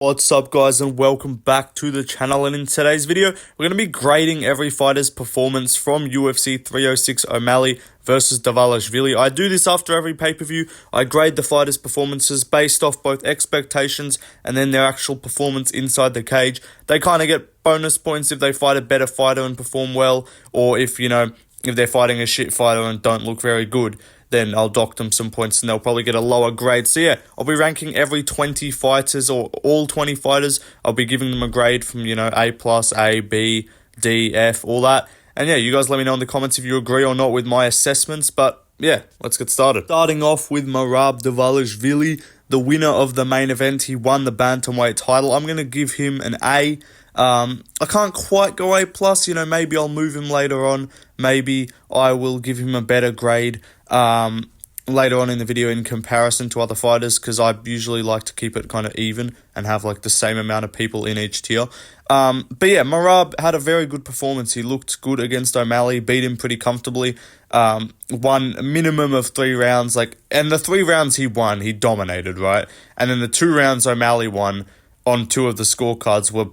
What's up, guys, and welcome back to the channel. And in today's video, we're going to be grading every fighter's performance from UFC 306 O'Malley versus Dvalishvili. I do this after every pay-per-view. I grade the fighters' performances based off both expectations and then their actual performance inside the cage. They kind of get bonus points if they fight a better fighter and perform well, or if they're fighting a shit fighter and don't look very good, then I'll dock them some points and they'll probably get a lower grade. So yeah, I'll be ranking every 20 fighters or all 20 fighters. I'll be giving them a grade from, A+, A, B, D, F, all that. And yeah, you guys let me know in the comments if you agree or not with my assessments. But yeah, let's get started. Starting off with Merab Dvalishvili, the winner of the main event. He won the bantamweight title. I'm going to give him an A. I can't quite go A+, maybe I'll move him later on. Maybe I will give him a better grade later on in the video in comparison to other fighters, because I usually like to keep it kind of even and have like the same amount of people in each tier. But yeah, Merab had a very good performance. He looked good against O'Malley, beat him pretty comfortably, won a minimum of 3 rounds, and the 3 rounds he won, he dominated, right? And then the 2 rounds O'Malley won on 2 of the scorecards were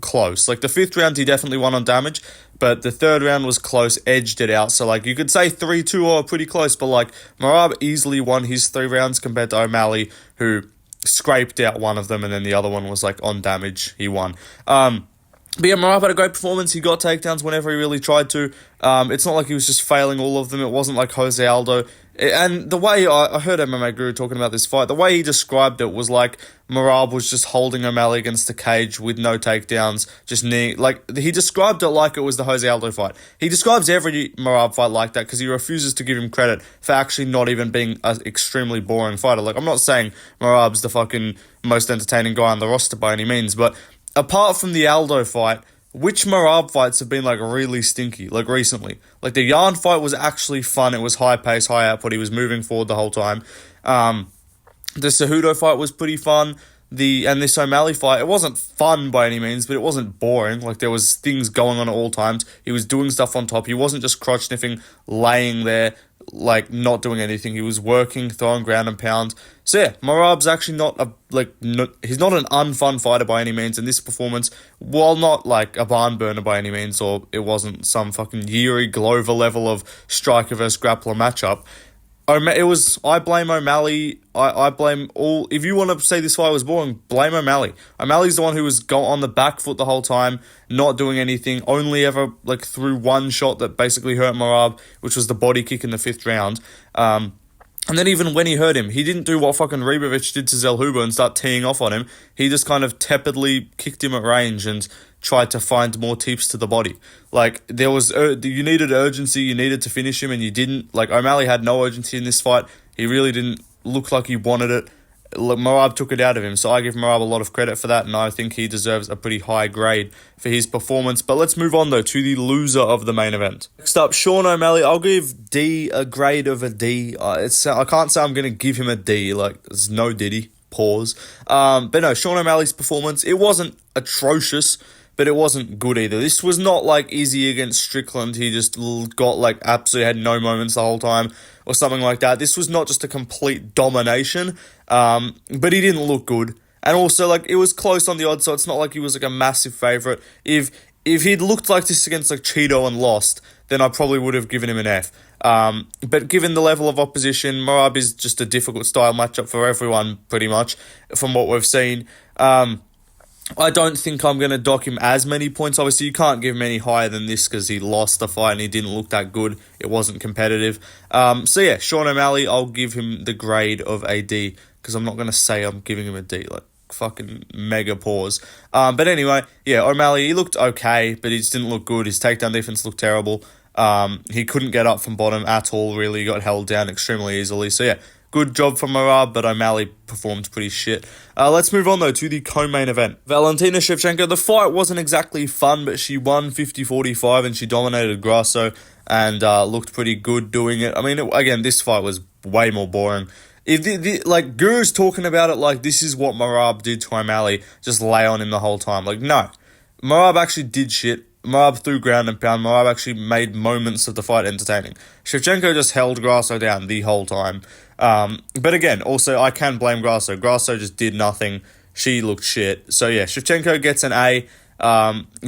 close. Like the 5th round, he definitely won on damage, but the 3rd round was close, edged it out. So you could say 3-2 or pretty close, but Merab easily won his 3 rounds compared to O'Malley, who scraped out one of them, and then the other one was on damage. He won. But yeah, Merab had a great performance. He got takedowns whenever he really tried to. It's not like he was just failing all of them. It wasn't like Jose Aldo. And the way I heard MMA Guru talking about this fight, the way he described it was like Merab was just holding O'Malley against the cage with no takedowns, he described it like it was the Jose Aldo fight. He describes every Merab fight like that because he refuses to give him credit for actually not even being an extremely boring fighter. I'm not saying Merab's the fucking most entertaining guy on the roster by any means, but apart from the Aldo fight, which Merab fights have been really stinky recently? The Yarn fight was actually fun. It was high pace, high output. He was moving forward the whole time. The Cejudo fight was pretty fun. And this O'Malley fight, it wasn't fun by any means, but it wasn't boring. There was things going on at all times. He was doing stuff on top. He wasn't just crotch sniffing, laying there, not doing anything. He was working, throwing ground and pound. So yeah, Merab's actually not he's not an unfun fighter by any means. And this performance, while not a barn burner by any means, or it wasn't some fucking Yuri Glover level of striker versus grappler matchup, I blame O'Malley. I blame all. If you want to say this fight was boring, blame O'Malley. O'Malley's the one who was on the back foot the whole time, not doing anything. Only ever threw one shot that basically hurt Merab, which was the body kick in the 5th round. And then even when he hurt him, he didn't do what fucking Rovich did to Zelhuba and start teeing off on him. He just kind of tepidly kicked him at range and tried to find more teeps to the body. There was, you needed urgency, you needed to finish him, and you didn't. O'Malley had no urgency in this fight. He really didn't look like he wanted it. Merab took it out of him, so I give Merab a lot of credit for that, and I think he deserves a pretty high grade for his performance. But let's move on, though, to the loser of the main event. Next up, Sean O'Malley. I'll give D a grade of a D. I can't say I'm going to give him a D. There's no Diddy. Pause. But no, Sean O'Malley's performance, it wasn't atrocious, but it wasn't good either. This was not Izzy against Strickland. He just got absolutely had no moments the whole time or something like that. This was not just a complete domination, but he didn't look good. And also, it was close on the odds, so it's not like he was a massive favourite. If he'd looked like this against Cheeto and lost, then I probably would have given him an F. But given the level of opposition, Merab is just a difficult style matchup for everyone, pretty much, from what we've seen. I don't think I'm going to dock him as many points. Obviously, you can't give him any higher than this because he lost the fight and he didn't look that good. It wasn't competitive. So yeah, Sean O'Malley, I'll give him the grade of a D because I'm not going to say I'm giving him a D. Fucking mega pause. But anyway, yeah, O'Malley, he looked okay, but he just didn't look good. His takedown defense looked terrible. He couldn't get up from bottom at all, really. He got held down extremely easily. So yeah, good job from Merab, but O'Malley performed pretty shit. Let's move on, though, to the co-main event. Valentina Shevchenko, the fight wasn't exactly fun, but she won 50-45 and she dominated Grasso and looked pretty good doing it. I mean, again, this fight was way more boring. If Guru's talking about it this is what Merab did to O'Malley, just lay on him the whole time. No. Merab actually did shit. Merab threw ground and pound. Merab actually made moments of the fight entertaining. Shevchenko just held Grasso down the whole time. But again, also, I can blame Grasso. Grasso just did nothing. she looked shit. So yeah, Shevchenko gets an A.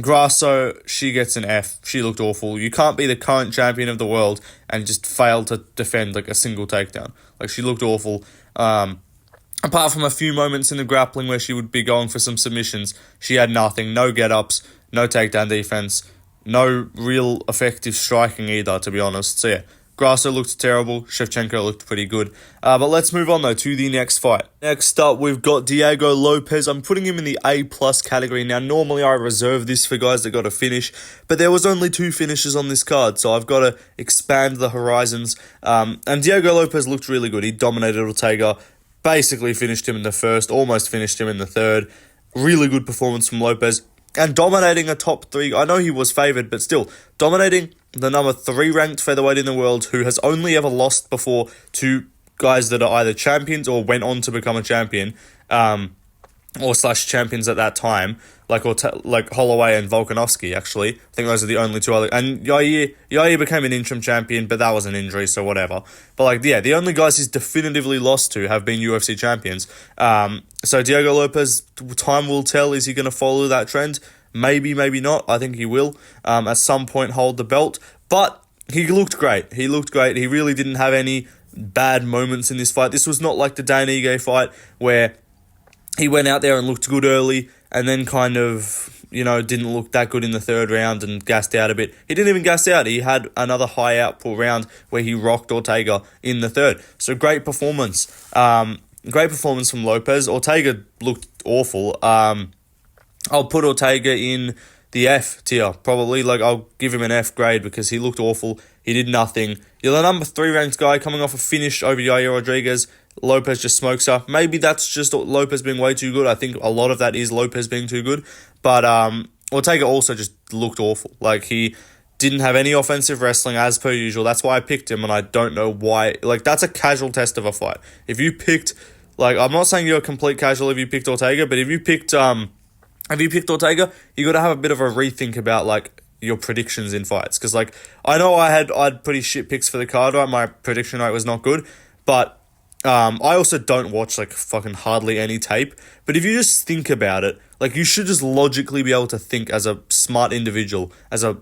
Grasso, she gets an F. She looked awful. You can't be the current champion of the world and just fail to defend like a single takedown. Like, she looked awful. Apart from a few moments in the grappling where she would be going for some submissions, she had nothing. No get-ups, no takedown defense, no real effective striking either, to be honest. So yeah, Grasso looked terrible. Shevchenko looked pretty good. But let's move on, though, to the next fight. Next up, we've got Diego Lopez. I'm putting him in the A-plus category. Now, normally I reserve this for guys that got a finish, but there was only 2 finishes on this card, so I've got to expand the horizons. And Diego Lopez looked really good. He dominated Ortega, basically finished him in the first, almost finished him in the third. Really good performance from Lopez. And dominating a top 3, I know he was favoured, but still, dominating the number 3 ranked featherweight in the world, who has only ever lost before to guys that are either champions or went on to become a champion, or slash champions at that time, like Holloway and Volkanovski, actually. I think those are the only 2 other... And Yair became an interim champion, but that was an injury, so whatever. But, like, yeah, the only guys he's definitively lost to have been UFC champions. So Diego Lopez, time will tell. Is he going to follow that trend? Maybe, maybe not. I think he will at some point hold the belt. But he looked great. He looked great. He really didn't have any bad moments in this fight. This was not like the Dan Ige fight where he went out there and looked good early and then kind of, didn't look that good in the third round and gassed out a bit. He didn't even gas out. He had another high output round where he rocked Ortega in the third. So great performance. Great performance from Lopez. Ortega looked awful. I'll put Ortega in the F tier, probably. Like, I'll give him an F grade because he looked awful. He did nothing. You're the number 3 ranked guy coming off a finish over Yair Rodriguez. Lopez just smokes her. Maybe that's just Lopez being way too good. I think a lot of that is Lopez being too good. But Ortega also just looked awful. Like, he didn't have any offensive wrestling as per usual. That's why I picked him, and I don't know why. Like, that's a casual test of a fight. If you picked, like, I'm not saying you're a complete casual if you picked Ortega, but if you picked Ortega, you got to have a bit of a rethink about, like, your predictions in fights. Because, like, I know I had pretty shit picks for the card, right? My prediction rate was not good. But I also don't watch, like, fucking hardly any tape. But if you just think about it, like, you should just logically be able to think as a smart individual, as a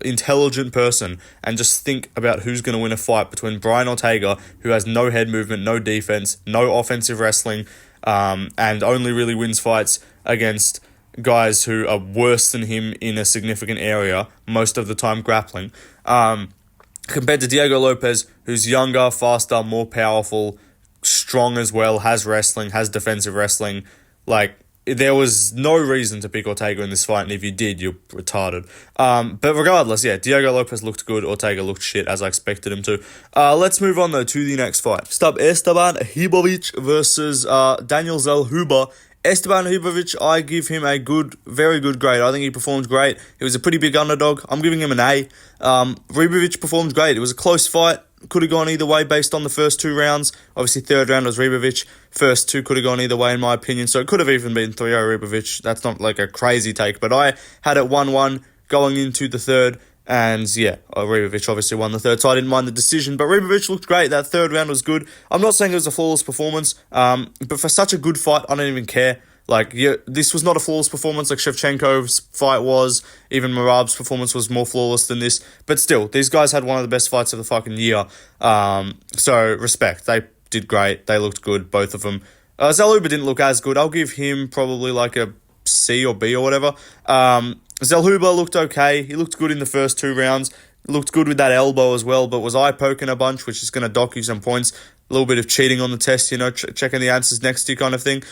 intelligent person, and just think about who's going to win a fight between Brian Ortega, who has no head movement, no defense, no offensive wrestling, and only really wins fights against guys who are worse than him in a significant area, most of the time grappling, compared to Diego Lopez, who's younger, faster, more powerful, strong as well, has wrestling, has defensive wrestling. Like, there was no reason to pick Ortega in this fight, and if you did, you're retarded. But regardless, yeah, Diego Lopez looked good, Ortega looked shit, as I expected him to. Let's move on, though, to the next fight. Next up, Esteban Hrivovich versus Daniel Zelhuba. Esteban Hrivovich, I give him a very good grade. I think he performed great. He was a pretty big underdog. I'm giving him an A. Hrivovich performed great. It was a close fight. Could have gone either way based on the first 2 rounds. Obviously, third round was Hrivovich. First 2 could have gone either way, in my opinion. So it could have even been 3-0 Hrivovich. That's not like a crazy take. But I had it 1-1 going into the third. And yeah, Hrivovich obviously won the third, so I didn't mind the decision. But Hrivovich looked great. That third round was good. I'm not saying it was a flawless performance, but for such a good fight, I don't even care. Like, yeah, this was not a flawless performance like Shevchenko's fight was. Even Merab's performance was more flawless than this. But still, these guys had one of the best fights of the fucking year. So, respect. They did great. They looked good, both of them. Zelhuba didn't look as good. I'll give him probably like a C or B or whatever. Zelhuba looked okay. He looked good in the first 2 rounds. Looked good with that elbow as well, but was eye-poking a bunch, which is going to dock you some points. A little bit of cheating on the test, checking the answers next to you kind of thing.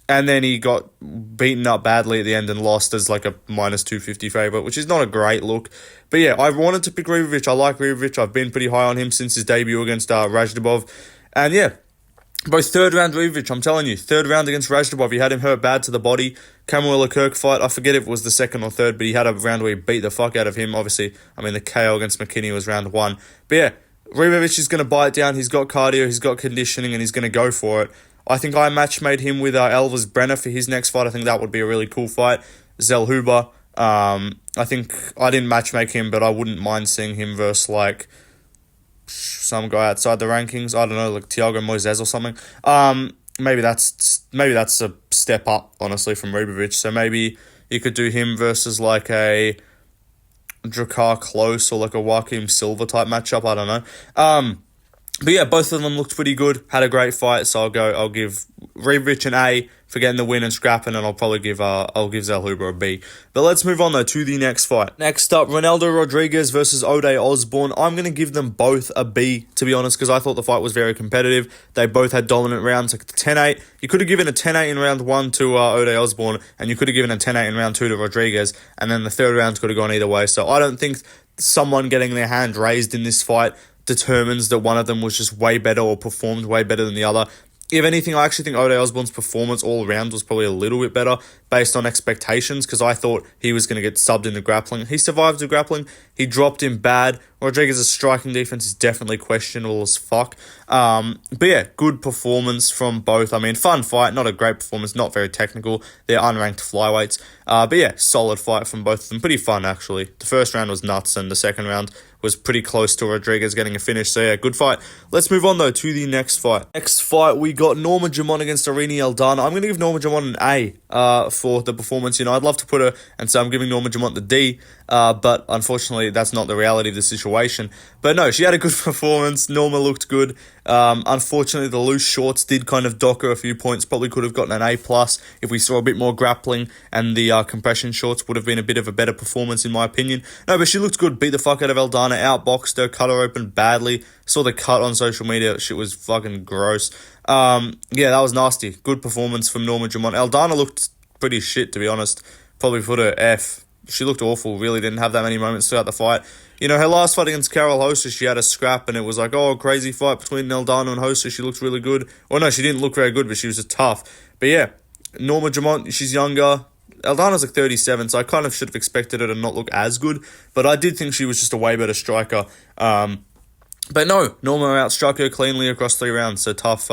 And then he got beaten up badly at the end and lost as like a -250 favourite, which is not a great look. But yeah, I wanted to pick Rovich. I like Rovich. I've been pretty high on him since his debut against Rajdabov. And yeah, both third round Rovich, I'm telling you, third round against Rajdabov, he had him hurt bad to the body. Camuela Kirk fight, I forget if it was the second or third, but he had a round where he beat the fuck out of him. Obviously, I mean, the KO against McKinney was round 1. But yeah, Rovich is going to bite down. He's got cardio, he's got conditioning, and he's going to go for it. I think I match-made him with Elvis Brenner for his next fight. I think that would be a really cool fight. Zelhuba, I think I didn't match-make him, but I wouldn't mind seeing him versus, like, some guy outside the rankings. I don't know, like Thiago Moises or something. Maybe that's a step up, honestly, from Rovich. So maybe you could do him versus like a Drakkar Close or like a Joaquim Silva type matchup. I don't know. But yeah, both of them looked pretty good. Had a great fight, so I'll give Rovich an A for getting the win and scrapping, and I'll probably give Zelhuba a B. But let's move on though to the next fight. Next up, Ronaldo Rodriguez versus Osborne. I'm gonna give them both a B, to be honest, because I thought the fight was very competitive. They both had dominant rounds, like 10-8. You could have given a 10-8 in round 1 to Osborne, and you could have given a 10-8 in round 2 to Rodriguez, and then the third round could have gone either way. So I don't think someone getting their hand raised in this fight determines that one of them was just way better or performed way better than the other. If anything, I actually think Osborne's performance all around was probably a little bit better based on expectations, because I thought he was going to get subbed in the grappling. He survived the grappling. He dropped in bad. Rodriguez's striking defense is definitely questionable as fuck. But yeah, good performance from both. I mean, fun fight, not a great performance, not very technical. They're unranked flyweights. But yeah, solid fight from both of them. Pretty fun, actually. The first round was nuts, and the second round was pretty close to Rodriguez getting a finish. So yeah, good fight. Let's move on though to the next fight. Next fight, we got Jamon against Aldana. I'm going to give Jamon an A for the performance. You know, I'd love to put her and say I'm giving Jamon the D, but unfortunately that's not the reality of the situation. But no, she had a good performance. Norma looked good. Unfortunately, the loose shorts did kind of dock her a few points. Probably could have gotten an A+ if we saw a bit more grappling, and the compression shorts would have been a bit of a better performance in my opinion. No, but she looked good. Beat the fuck out of Aldana, outboxed her, cut her open badly. Saw the cut on social media. Shit was fucking gross. Yeah, that was nasty. Good performance from Jamon. Aldana looked pretty shit, to be honest. Probably put her F. She looked awful. Really didn't have that many moments throughout the fight. You know, her last fight against Carol Hossa, she had a scrap, and it was like, oh, crazy fight between Aldana and Hossa. She looked really good. Well, no, she didn't look very good, but she was just tough. But yeah, Jamon, she's younger. Aldana's like 37, so I kind of should have expected her to not look as good, but I did think she was just a way better striker. But no, Norma outstruck her cleanly across 3 rounds, so tough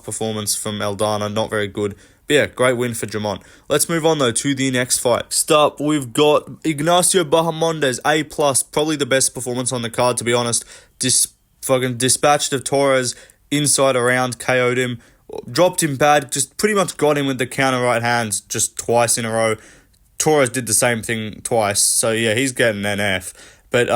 performance from Aldana, not very good. But yeah, great win for Jamon. Let's move on though to the next fight. Next up, we've got Ignacio Bahamondes, A+, probably the best performance on the card, to be honest. Fucking dispatched of Torres inside around, KO'd him, dropped him bad, just pretty much got him with the counter right hands just twice in a row. Torres did the same thing twice, so yeah, he's getting an F. But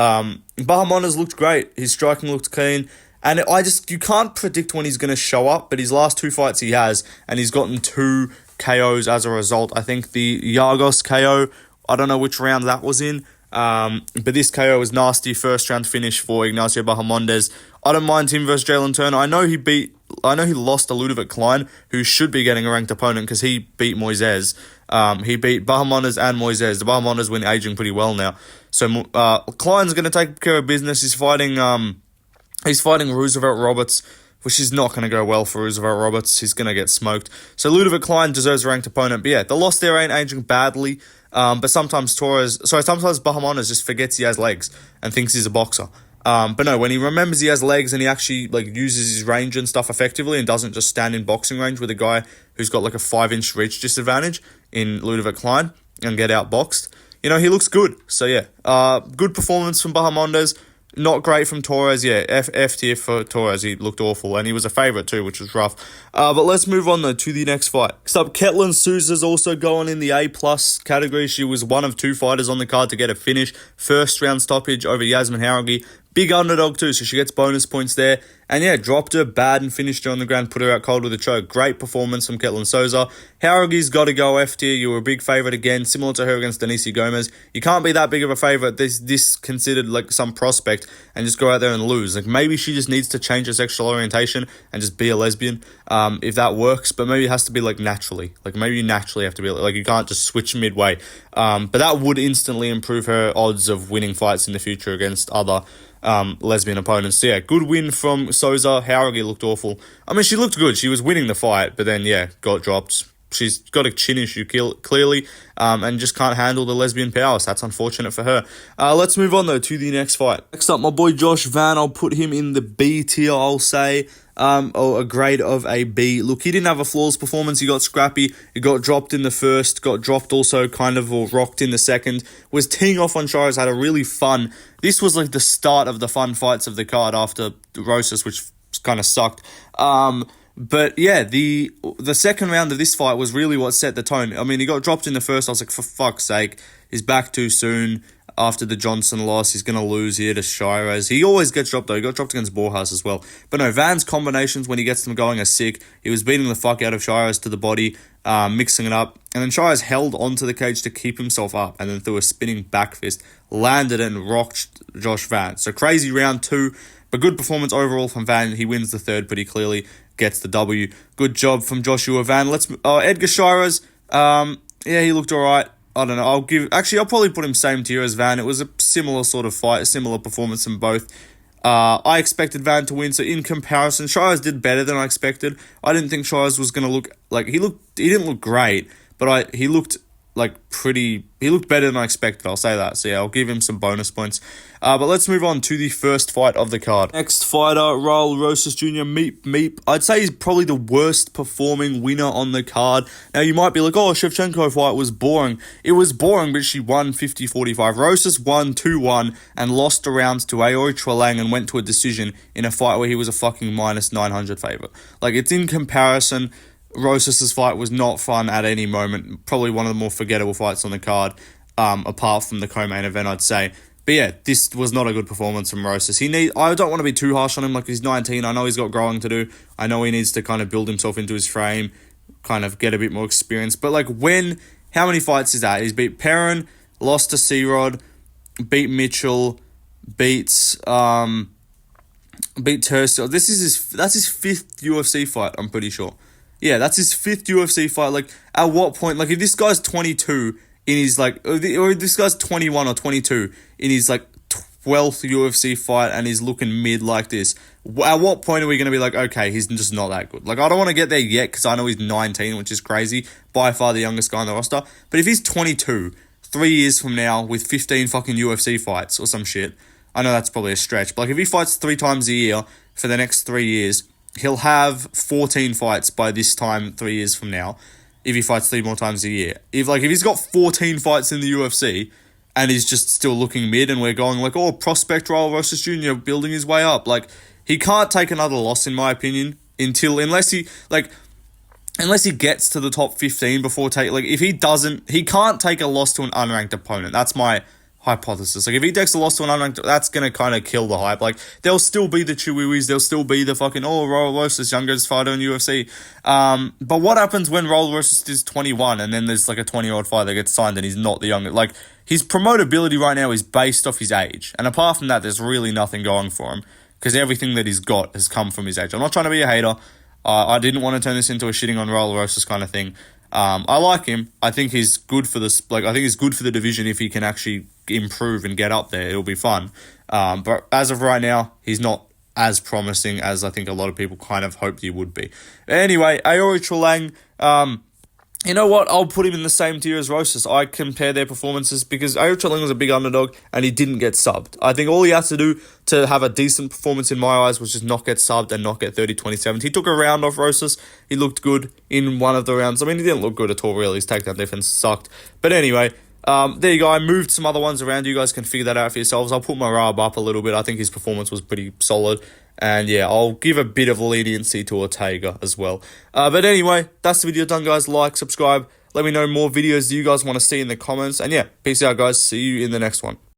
Bahamondes looked great. His striking looked clean. And you can't predict when he's going to show up, but his last 2 fights he has, and he's gotten 2 KOs as a result. I think the Yargos KO, I don't know which round that was in, but this KO was nasty. First round finish for Ignacio Bahamondes. I don't mind him versus Jalen Turner. I know he lost to Ludovic Klein, who should be getting a ranked opponent because he beat Moises. He beat Bahamondes and Moises. The Bahamondes been aging pretty well now. So Klein's going to take care of business. He's fighting Roosevelt Roberts, which is not going to go well for Roosevelt Roberts. He's going to get smoked. So Ludovic Klein deserves a ranked opponent. But yeah, the loss there ain't aging badly. But sometimes Bahamondes just forgets he has legs and thinks he's a boxer. But no, when he remembers he has legs and he actually uses his range and stuff effectively and doesn't just stand in boxing range with a guy who's got like a 5-inch reach disadvantage in Ludovic Klein and get outboxed, you know, he looks good. So yeah, good performance from Bahamondes. Not great from Torres. Yeah, F tier for Torres. He looked awful, and he was a favourite too, which was rough. But let's move on though to the next fight. Next up, Souza's also going in the A+ category. She was one of 2 fighters on the card to get a finish. First round stoppage over Yasmin Jauregui. Big underdog too, so she gets bonus points there. And yeah, dropped her bad and finished her on the ground, put her out cold with a choke. Great performance from Souza. Jauregui's got to go F tier. You were a big favourite again, similar to her against Denise Gomez. You can't be that big of a favourite. This considered like some prospect and just go out there and lose. Like maybe she just needs to change her sexual orientation and just be a lesbian, if that works. But maybe it has to be like naturally. Like maybe you naturally have to be like you can't just switch midway. But that would instantly improve her odds of winning fights in the future against other lesbian opponents. So yeah, good win from Souza. Jauregui looked awful. I mean, she looked good. She was winning the fight, but then yeah, got dropped. She's got a chin issue clearly, and just can't handle the lesbian powers. That's unfortunate for her. Let's move on though to the next fight. Next up, my boy Josh Van. I'll put him in the B tier, I'll say. Or a grade of a B. Look, he didn't have a flawless performance. He got scrappy. He got dropped in the first. Got dropped also or rocked in the second. Was teeing off on Sheira. Had a really fun. This was like the start of the fun fights of the card after Rosas, which kind of sucked. But yeah, the second round of this fight was really what set the tone. I mean, he got dropped in the first. I was like, for fuck's sake, he's back too soon after the Johnson loss. He's going to lose here to Sheira. He always gets dropped, though. He got dropped against Borjas as well. But no, Van's combinations, when he gets them going, are sick. He was beating the fuck out of Sheira to the body, mixing it up. And then Sheira's held onto the cage to keep himself up, and then threw a spinning back fist, landed it and rocked Josh Van. So crazy round 2, but good performance overall from Van. He wins the third pretty clearly, gets the W. Good job from Joshua Van. Edgar Sheira's, yeah, he looked alright. I don't know. I'll probably put him same tier as Van. It was a similar sort of fight, a similar performance from both. I expected Van to win, so in comparison, Sheira's did better than I expected. I didn't think Sheira's was going to look like he didn't look great, but he looked better than I expected, I'll say that. So yeah, I'll give him some bonus points. But let's move on to the first fight of the card. Next fighter, Raul Rosas Jr., Meep. I'd say he's probably the worst performing winner on the card. Now, you might be like, oh, Shevchenko fight was boring. It was boring, but she won 50-45. Rosas won 2-1 and lost a round to Aori Tralang and went to a decision in a fight where he was a fucking minus 900 favorite. Like, it's in comparison. Rosas' fight was not fun at any moment. Probably one of the more forgettable fights on the card, apart from the co-main event, I'd say. But yeah, this was not a good performance from Rosas. I don't want to be too harsh on him. Like, he's 19. I know he's got growing to do. I know he needs to kind of build himself into his frame, kind of get a bit more experience. But like, how many fights is that? He's beat Perrin, lost to C-Rod, beat Mitchell, beats Tercio. That's his 5th UFC fight, I'm pretty sure. Yeah, that's his 5th UFC fight. Like, at what point, like, if this guy's 22 in his, like, or if this guy's 21 or 22 in his, like, 12th UFC fight and he's looking mid like this, at what point are we going to be like, okay, he's just not that good? Like, I don't want to get there yet because I know he's 19, which is crazy. By far the youngest guy on the roster. But if he's 22, 3 years from now with 15 fucking UFC fights or some shit, I know that's probably a stretch. But, like, if he fights 3 times a year for the next 3 years, he'll have 14 fights by this time 3 years from now if he fights 3 more times a year. If he's got 14 fights in the UFC and he's just still looking mid and we're going like, oh, prospect Raul Rosas Jr. building his way up. Like, he can't take another loss, in my opinion, unless he gets to the top 15 before if he can't take a loss to an unranked opponent. That's my hypothesis. Like, if he takes a loss to an unranked, that's going to kind of kill the hype. Like, there'll still be the Chihuahuas, there'll still be the fucking, oh, Raul Rosas, youngest fighter in UFC. But what happens when Raul Rosas is 21 and then there's like a 20-year-old fighter that gets signed and he's not the youngest? Like, his promotability right now is based off his age. And apart from that, there's really nothing going for him because everything that he's got has come from his age. I'm not trying to be a hater. I didn't want to turn this into a shitting on Raul Rosas kind of thing. I like him. I think he's good for this. Like, I think he's good for the division if he can actually improve and get up there. It'll be fun. But as of right now, he's not as promising as I think a lot of people kind of hoped he would be. Anyway, Aori Tralang, you know what? I'll put him in the same tier as Rosas. I compare their performances because Aori Tralang was a big underdog and he didn't get subbed. I think all he had to do to have a decent performance in my eyes was just not get subbed and not get 30-27. He took a round off Rosas. He looked good in one of the rounds. I mean, he didn't look good at all, really. His takedown defense sucked. But anyway, there you go. I moved some other ones around. You guys can figure that out for yourselves. I'll put Marab up a little bit. I think his performance was pretty solid. And yeah, I'll give a bit of leniency to Ortega as well. But anyway, that's the video done, guys. Like, subscribe. Let me know more videos you guys want to see in the comments. And yeah, peace out, guys. See you in the next one.